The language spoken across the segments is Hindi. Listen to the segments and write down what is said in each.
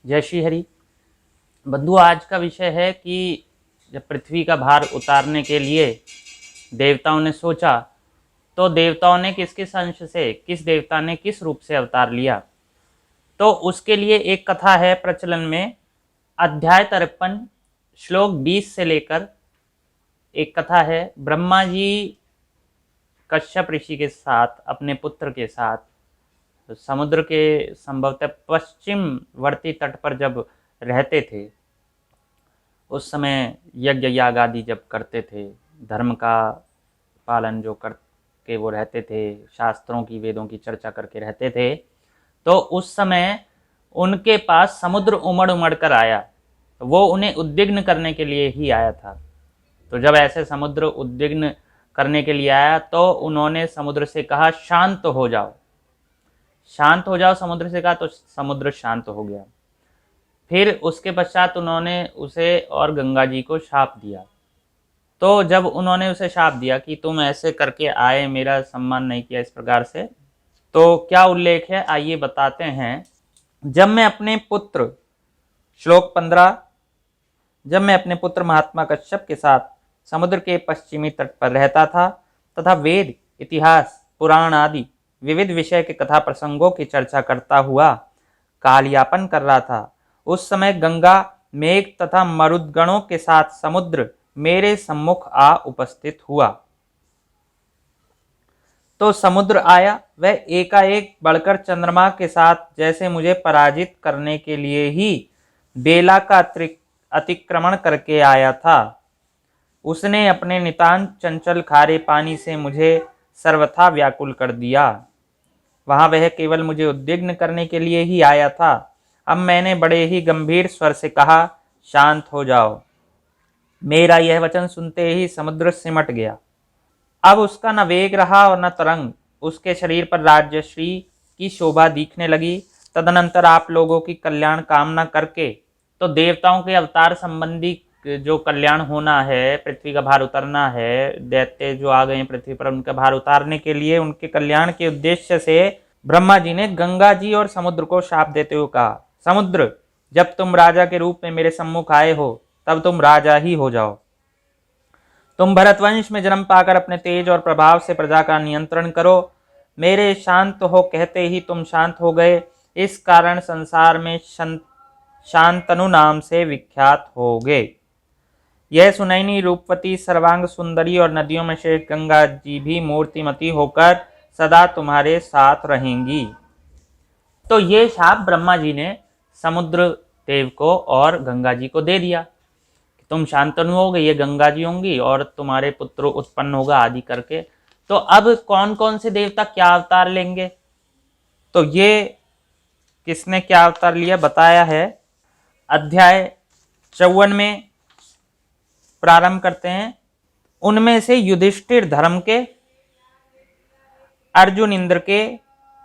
जय श्री हरि। बंधु, आज का विषय है कि जब पृथ्वी का भार उतारने के लिए देवताओं ने सोचा तो देवताओं ने किस किस अंश से, किस देवता ने किस रूप से अवतार लिया। तो उसके लिए एक कथा है प्रचलन में। अध्याय 53 श्लोक 20 से लेकर एक कथा है। ब्रह्मा जी कश्यप ऋषि के साथ, अपने पुत्र के साथ समुद्र के संभवतः पश्चिमवर्ती तट पर जब रहते थे, उस समय यज्ञ याग आदि जब करते थे, धर्म का पालन जो करके वो रहते थे, शास्त्रों की, वेदों की चर्चा करके रहते थे, तो उस समय उनके पास समुद्र उमड़ उमड़ कर आया। वो उन्हें उद्विग्न करने के लिए ही आया था। तो जब ऐसे समुद्र उद्विग्न करने के लिए आया तो उन्होंने समुद्र से कहा, शांत हो जाओ, शांत हो जाओ। समुद्र से कहा तो समुद्र शांत हो गया। फिर उसके पश्चात उन्होंने उसे और गंगा जी को शाप दिया। तो जब उन्होंने उसे शाप दिया कि तुम ऐसे करके आए, मेरा सम्मान नहीं किया इस प्रकार से, तो क्या उल्लेख है आइए बताते हैं। जब मैं अपने पुत्र, श्लोक 15, जब मैं अपने पुत्र महात्मा कश्यप के साथ समुद्र के पश्चिमी तट पर रहता था तथा वेद, इतिहास, पुराण आदि विविध विषय के कथा प्रसंगों की चर्चा करता हुआ कालयापन कर रहा था, उस समय गंगा मेघ तथा मरुदगणों के साथ समुद्र मेरे सम्मुख आ उपस्थित हुआ। तो समुद्र आया, वह एकाएक बढ़कर चंद्रमा के साथ जैसे मुझे पराजित करने के लिए ही बेला का अतिक्रमण करके आया था। उसने अपने नितांत चंचल खारे पानी से मुझे सर्वथा व्याकुल कर दिया। वहां वह केवल मुझे उद्विग्न करने के लिए ही आया था। अब मैंने बड़े ही गंभीर स्वर से कहा, शांत हो जाओ। मेरा यह वचन सुनते ही समुद्र सिमट गया। अब उसका न वेग रहा और न तरंग। उसके शरीर पर राजश्री की शोभा दिखने लगी। तदनंतर आप लोगों की कल्याण कामना करके, तो देवताओं के अवतार संबंधी जो कल्याण होना है, पृथ्वी का भार उतरना है, दैत्य जो आ गए हैं पृथ्वी पर, उनका भार उतारने के लिए, उनके कल्याण के उद्देश्य से ब्रह्मा जी ने गंगा जी और समुद्र को शाप देते हुए कहा, समुद्र, जब तुम राजा के रूप में मेरे सम्मुख आए हो तब तुम राजा ही हो जाओ। तुम भरतवंश में जन्म पाकर अपने तेज और प्रभाव से प्रजा का नियंत्रण करो। मेरे शांत हो कहते ही तुम शांत हो गए। इस कारण संसार में शांतनु नाम से विख्यात होगे। यह सुनैनी, रूपवती, सर्वांग सुंदरी और नदियों में से गंगा जी भी मूर्तिमती होकर सदा तुम्हारे साथ रहेंगी। तो ये शाप ब्रह्मा जी ने समुद्र देव को और गंगा जी को दे दिया। तुम शांतनु होगे, ये गंगा जी होंगी और तुम्हारे पुत्र उत्पन्न होगा आदि करके। तो अब कौन कौन से देवता क्या अवतार लेंगे, तो ये किसने क्या अवतार लिया बताया है। अध्याय 54 में प्रारंभ करते हैं। उनमें से युधिष्ठिर धर्म के, अर्जुन इंद्र के,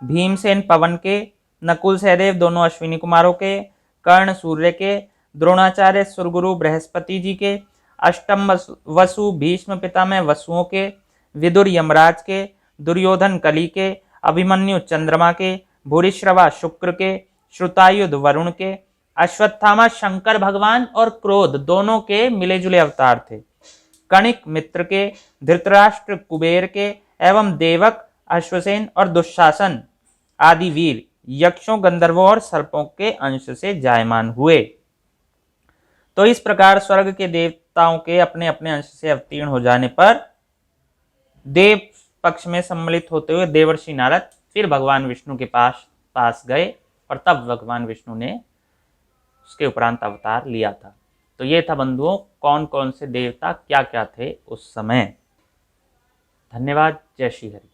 भीमसेन पवन के, नकुल सहदेव दोनों अश्विनी कुमारों के, कर्ण सूर्य के, द्रोणाचार्य सुरगुरु बृहस्पति जी के, अष्टम वसु भीष्म पितामह वसुओं के, विदुर यमराज के, दुर्योधन कली के, अभिमन्यु चंद्रमा के, भूरिश्रवा शुक्र के, श्रुतायुध वरुण के, अश्वत्थामा शंकर भगवान और क्रोध दोनों के मिले जुले अवतार थे। कणिक मित्र के, धृतराष्ट्र कुबेर के एवं देवक, अश्वसेन और दुशासन आदि वीर यक्षों, गंधर्वों और सर्पों के अंश से जायमान हुए। तो इस प्रकार स्वर्ग के देवताओं के अपने अपने अंश से अवतीर्ण हो जाने पर देव पक्ष में सम्मिलित होते हुए देवर्षि नारद फिर भगवान विष्णु के पास गए और तब भगवान विष्णु ने उसके उपरांत अवतार लिया था। तो ये था बंधुओं, कौन कौन से देवता क्या क्या थे उस समय। धन्यवाद। जय श्री हरि।